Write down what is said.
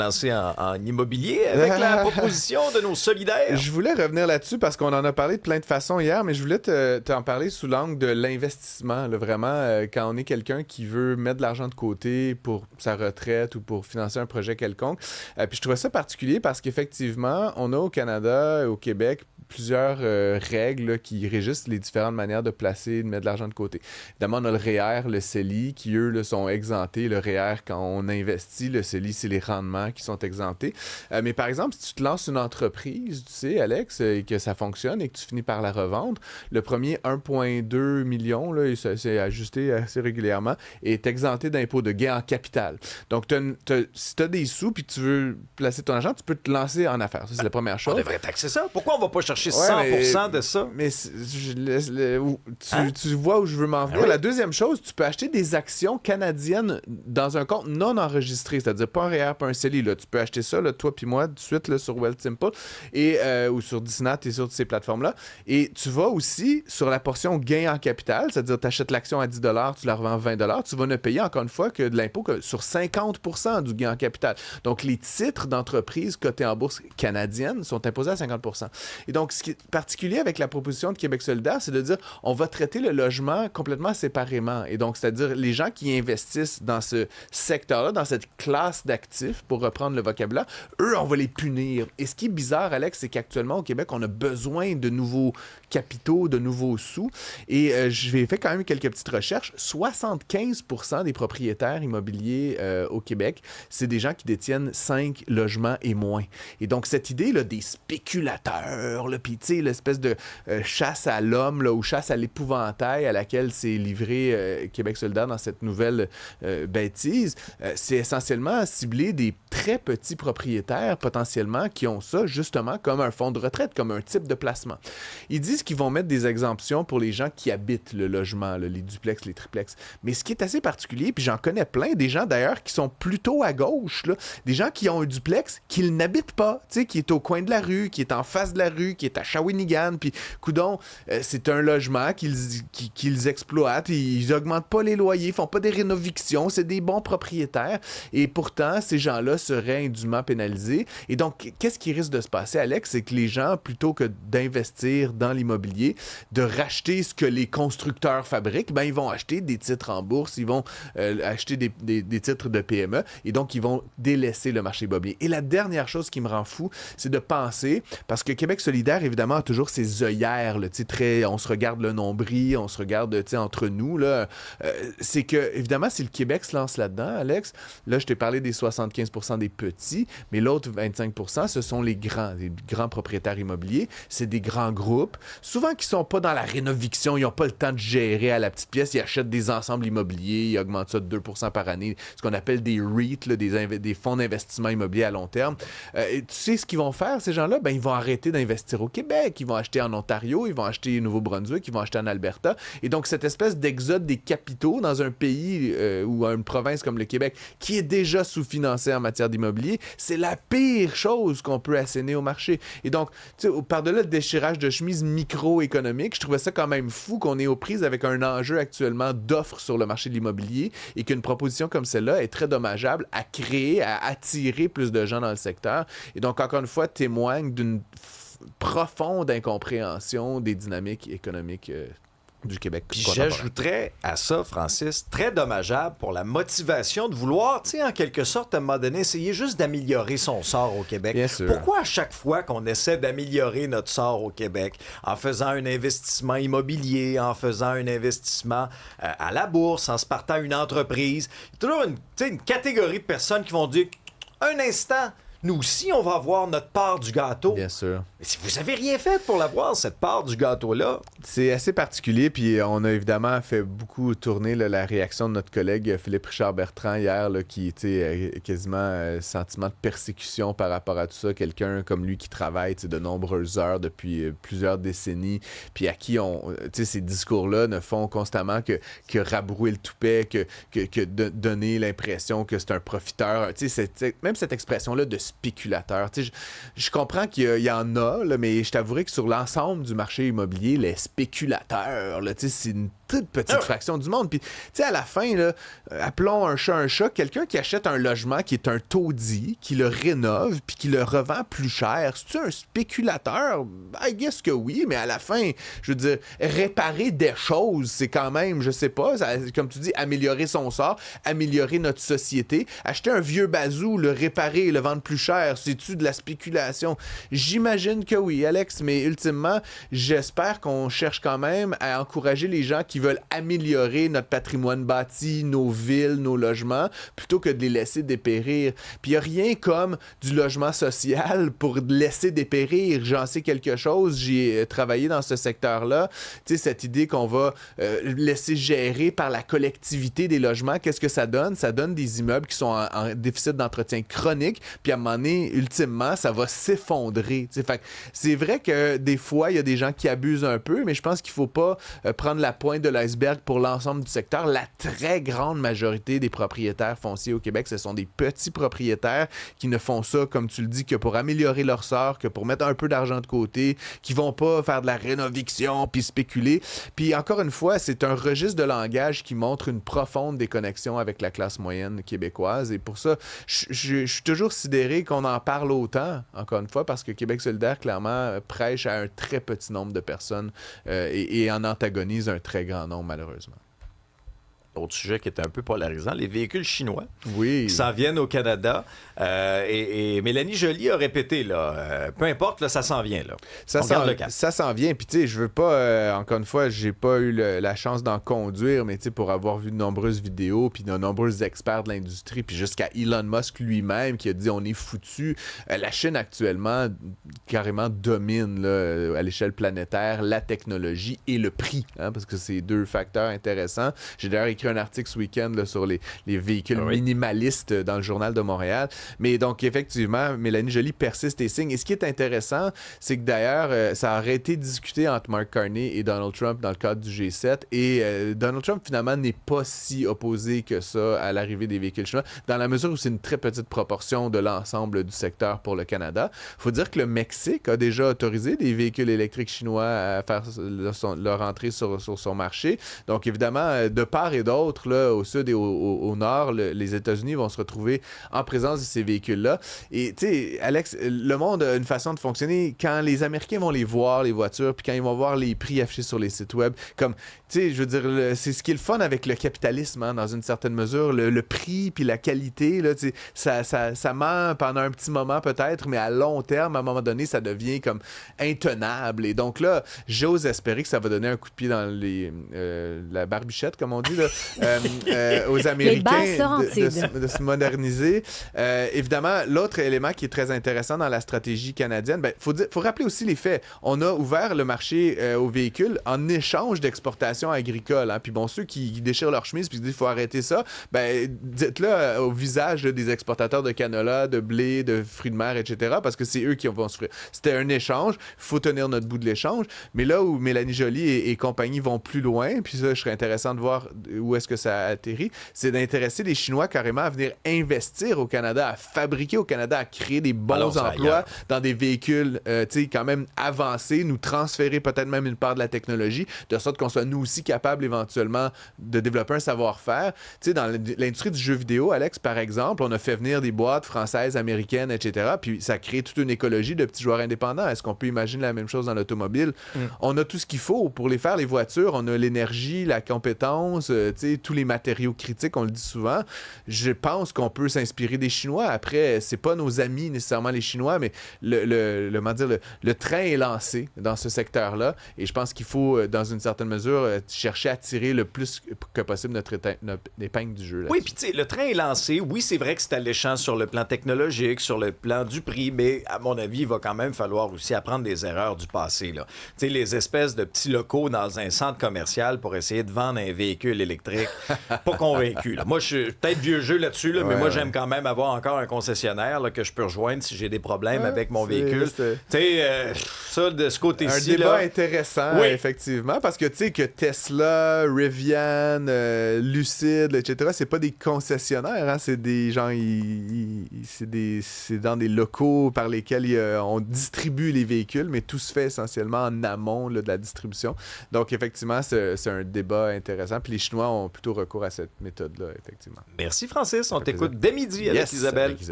lancé en immobilier avec la proposition de nos solidaires. Je voulais revenir là-dessus parce qu'on en a parlé de plein de façons hier, mais je voulais t'en parler sous l'angle de l'investissement. Là, vraiment, quand on est quelqu'un qui veut mettre de l'argent de côté pour sa retraite ou pour financer un projet quelconque. Puis je trouvais ça particulier parce qu'effectivement, on a au Canada et au Québec plusieurs règles là, qui régissent les différentes manières de placer, de mettre de l'argent de côté. Évidemment, on a le REER, le CELI, qui eux là, sont exemptés. Le REER, quand on investit, le CELI, c'est les rendements qui sont exemptés. Mais par exemple, si tu te lances une entreprise, tu sais, Alex, et que ça fonctionne et que tu finis par la revendre, le premier 1,2 million, là, et c'est ajusté assez régulièrement, est exempté d'impôt de gain en capital. Donc, si tu as des sous et que tu veux placer ton argent, tu peux te lancer en affaires. Ça, c'est la première chose. On devrait taxer ça. Pourquoi on va pas chercher 100% de ça? Mais tu vois où je veux m'en venir. Oui. La deuxième chose, tu peux acheter des actions canadiennes dans un compte non enregistré, c'est-à-dire pas un REER, pas un CELI. Là. Tu peux acheter ça, là, toi puis moi, tout de suite là, sur Wealthsimple ou sur Disney et sur ces plateformes-là. Et tu vas aussi sur la portion gain en capital, c'est-à-dire tu achètes l'action à 10 tu la revends à 20 tu vas ne payer encore une fois que de l'impôt sur 50% du gain en capital. Donc, les titres d'entreprises cotées en bourse canadienne sont imposés à 50%. Et donc, ce qui est particulier avec la proposition de Québec solidaire, c'est de dire on va traiter le logement complètement séparément. Et donc, c'est-à-dire les gens qui investissent dans ce secteur-là, dans cette classe d'actifs, pour reprendre le vocabulaire, eux, on va les punir. Et ce qui est bizarre, Alex, c'est qu'actuellement, au Québec, on a besoin de nouveaux capitaux, de nouveaux sous. Et j'ai fait quand même quelques petites recherches. 75% des propriétaires immobiliers au Québec, c'est des gens qui détiennent 5 logements et moins. Et donc, cette idée là, des spéculateurs, puis tu sais, l'espèce de chasse à l'homme là, ou chasse à l'épouvantail à laquelle s'est livré Québec solidaire dans cette nouvelle bêtise, c'est essentiellement cibler des très petits propriétaires potentiellement qui ont ça justement comme un fonds de retraite, comme un type de placement. Ils disent qu'ils vont mettre des exemptions pour les gens qui habitent le logement, là, les duplex, les triplex. Mais ce qui est assez particulier, puis j'en connais plein, des gens d'ailleurs qui sont plutôt à gauche, là, des gens qui ont un duplex qu'ils n'habitent pas, tu sais, qui est au coin de la rue, qui est en face de la rue, qui est à Shawinigan, puis coudon, c'est un logement qu'ils exploitent, ils augmentent pas les loyers, ils font pas des rénovictions, c'est des bons propriétaires, et pourtant, ces gens-là seraient indûment pénalisés. Et donc, qu'est-ce qui risque de se passer, Alex? C'est que les gens, plutôt que d'investir dans l'immobilier, de racheter ce que les constructeurs fabriquent, ben, ils vont acheter des titres en bourse, ils vont acheter des titres de PME, et donc, ils vont délaisser le marché immobilier. Et la dernière chose qui me rend fou, c'est de penser, parce que Québec solidaire, évidemment, a toujours ses œillères, là, on se regarde le nombril, on se regarde entre nous, là, c'est que, évidemment, si le Québec se lance là-dedans, Alex, là, je t'ai parlé des 75% des petits, mais l'autre 25%, ce sont les grands propriétaires immobiliers, c'est des grands groupes, souvent qui sont pas dans la rénoviction, ils n'ont pas le temps de gérer à la petite pièce, ils achètent des ensembles immobiliers, ils augmentent ça de 2% par année, ce qu'on appelle des REIT, là, des fonds d'investissement immobilier à long terme. Et tu sais ce qu'ils vont faire, ces gens-là? Ben, ils vont arrêter d'investir au Québec, ils vont acheter en Ontario, ils vont acheter au Nouveau-Brunswick, ils vont acheter en Alberta. Et donc, cette espèce d'exode des capitaux dans un pays ou une province comme le Québec, qui est déjà sous-financé en matière d'immobilier, c'est la pire chose qu'on peut asséner au marché. Et donc, tu sais, par-delà le déchirage de chemise microéconomique, je trouvais ça quand même fou qu'on est aux prises avec un enjeu actuellement d'offres sur le marché de l'immobilier et qu'une proposition comme celle-là est très dommageable à créer, à attirer plus de gens dans le secteur. Et donc, encore une fois, témoigne d'une profonde incompréhension des dynamiques économiques du Québec. Puis j'ajouterais à ça, Francis, très dommageable pour la motivation de vouloir, tu sais, en quelque sorte, à un moment donné, essayer juste d'améliorer son sort au Québec. Bien sûr. Pourquoi à chaque fois qu'on essaie d'améliorer notre sort au Québec, en faisant un investissement immobilier, en faisant un investissement à la bourse, en se partant une entreprise, il y a toujours une catégorie de personnes qui vont dire « Un instant ». Nous aussi, on va avoir notre part du gâteau. Bien sûr. Mais si vous avez rien fait pour l'avoir, cette part du gâteau-là. C'est assez particulier, puis on a évidemment fait beaucoup tourner là, la réaction de notre collègue Philippe Richard-Bertrand hier, là, qui était quasiment sentiment de persécution par rapport à tout ça. Quelqu'un comme lui qui travaille de nombreuses heures depuis plusieurs décennies, puis à qui ces discours-là ne font constamment que rabrouer le toupet, que donner l'impression que c'est un profiteur. Même cette expression-là de spéculateurs. Je comprends qu'il y en a, là, mais je t'avouerai que sur l'ensemble du marché immobilier, les spéculateurs, là, c'est une toute petite fraction du monde. Puis, tu sais, à la fin, là, appelons un chat, quelqu'un qui achète un logement qui est un taudis, qui le rénove, puis qui le revend plus cher, c'est-tu un spéculateur? I guess que oui, mais à la fin, je veux dire, réparer des choses, c'est quand même, je sais pas, ça, comme tu dis, améliorer son sort, améliorer notre société. Acheter un vieux bazou, le réparer, le vendre plus cher, c'est-tu de la spéculation? J'imagine que oui, Alex, mais ultimement, j'espère qu'on cherche quand même à encourager les gens qui veulent améliorer notre patrimoine bâti, nos villes, nos logements, plutôt que de les laisser dépérir. Puis il n'y a rien comme du logement social pour laisser dépérir. J'en sais quelque chose, j'ai travaillé dans ce secteur-là. Tu sais, cette idée qu'on va laisser gérer par la collectivité des logements, qu'est-ce que ça donne? Ça donne des immeubles qui sont en déficit d'entretien chronique, puis à un moment donné, ultimement, ça va s'effondrer. Tu sais, fait que c'est vrai que des fois, il y a des gens qui abusent un peu, mais je pense qu'il faut pas prendre la pointe de l'iceberg pour l'ensemble du secteur. La très grande majorité des propriétaires fonciers au Québec, ce sont des petits propriétaires qui ne font ça, comme tu le dis, que pour améliorer leur sort, que pour mettre un peu d'argent de côté, qui vont pas faire de la rénoviction puis spéculer. Puis encore une fois, c'est un registre de langage qui montre une profonde déconnexion avec la classe moyenne québécoise. Et pour ça, je suis toujours sidéré qu'on en parle autant, encore une fois, parce que Québec solidaire, clairement, prêche à un très petit nombre de personnes et en antagonise un très grand nombre, malheureusement. Autre sujet qui est un peu polarisant, les véhicules chinois qui s'en viennent au Canada. Et Mélanie Joly a répété, là, peu importe, là, ça s'en vient. Là. Ça s'en vient. Puis, tu sais, je veux pas, encore une fois, j'ai pas eu la chance d'en conduire, mais tu sais, pour avoir vu de nombreuses vidéos, puis de nombreux experts de l'industrie, puis jusqu'à Elon Musk lui-même qui a dit on est foutu. La Chine, actuellement, carrément domine là, à l'échelle planétaire la technologie et le prix, hein, parce que c'est deux facteurs intéressants. J'ai d'ailleurs écrit un article ce week-end là, sur les véhicules minimalistes dans le Journal de Montréal. Mais donc, effectivement, Mélanie Joly persiste et signe. Et ce qui est intéressant, c'est que d'ailleurs, ça aurait été discuté entre Mark Carney et Donald Trump dans le cadre du G7. Et Donald Trump, finalement, n'est pas si opposé que ça à l'arrivée des véhicules chinois, dans la mesure où c'est une très petite proportion de l'ensemble du secteur pour le Canada. Il faut dire que le Mexique a déjà autorisé des véhicules électriques chinois à faire leur entrée sur son marché. Donc, évidemment, de part et d'autre, là, au sud et au nord, les États-Unis vont se retrouver en présence de ces véhicules-là. Et tu sais, Alex, le monde a une façon de fonctionner. Quand les Américains vont les voir, les voitures, puis quand ils vont voir les prix affichés sur les sites web, comme, tu sais, je veux dire, c'est ce qui est le fun avec le capitalisme, hein, dans une certaine mesure. Le prix puis la qualité, là, tu sais, ça ment pendant un petit moment peut-être, mais à long terme, à un moment donné, ça devient comme intenable. Et donc là, j'ose espérer que ça va donner un coup de pied dans la barbichette, comme on dit, là, aux Américains de se moderniser. Évidemment, l'autre élément qui est très intéressant dans la stratégie canadienne, faut rappeler aussi les faits. On a ouvert le marché aux véhicules en échange d'exportations agricoles. Hein. Puis bon, ceux qui déchirent leur chemise puis qui disent qu'il faut arrêter ça, dites-le au visage des exportateurs de canola, de blé, de fruits de mer, etc., parce que c'est eux qui vont souffrir. C'était un échange. Il faut tenir notre bout de l'échange. Mais là où Mélanie Joly et compagnie vont plus loin, puis ça, je serais intéressant de voir où est-ce que ça atterrit, c'est d'intéresser les Chinois carrément à venir investir au Canada, à fabriquer au Canada, à créer des bons emplois dans des véhicules quand même avancés, nous transférer peut-être même une part de la technologie, de sorte qu'on soit nous aussi capables éventuellement de développer un savoir-faire. Tu sais, dans l'industrie du jeu vidéo, Alex, par exemple, on a fait venir des boîtes françaises, américaines, etc., puis ça crée toute une écologie de petits joueurs indépendants. Est-ce qu'on peut imaginer la même chose dans l'automobile? On a tout ce qu'il faut pour les faire, les voitures. On a l'énergie, la compétence, tu sais, tous les matériaux critiques, on le dit souvent. Je pense qu'on peut s'inspirer des Chinois. Après, c'est pas nos amis nécessairement les Chinois, mais le train est lancé dans ce secteur-là et je pense qu'il faut, dans une certaine mesure, chercher à tirer le plus que possible notre épingle du jeu. Oui, puis tu sais, le train est lancé. Oui, c'est vrai que c'est alléchant sur le plan technologique, sur le plan du prix, mais à mon avis, il va quand même falloir aussi apprendre des erreurs du passé. Tu sais, les espèces de petits locaux dans un centre commercial pour essayer de vendre un véhicule électrique, pas convaincu. Là. Moi, je suis peut-être vieux jeu là-dessus, là, mais moi, j'aime quand même avoir encore un concessionnaire là, que je peux rejoindre si j'ai des problèmes avec mon véhicule. Tu sais, ça, de ce côté-ci... Un débat intéressant, effectivement, parce que tu sais que Tesla, Rivian, Lucid, etc., c'est pas des concessionnaires, hein, c'est des gens... c'est dans des locaux par lesquels on distribue les véhicules, mais tout se fait essentiellement en amont là, de la distribution. Donc, effectivement, c'est un débat intéressant. Puis les Chinois ont plutôt recours à cette méthode-là, effectivement. Merci, Francis. On Ça fait t'écoute plaisir. dès midi avec Yes, Isabelle. avec Isabelle.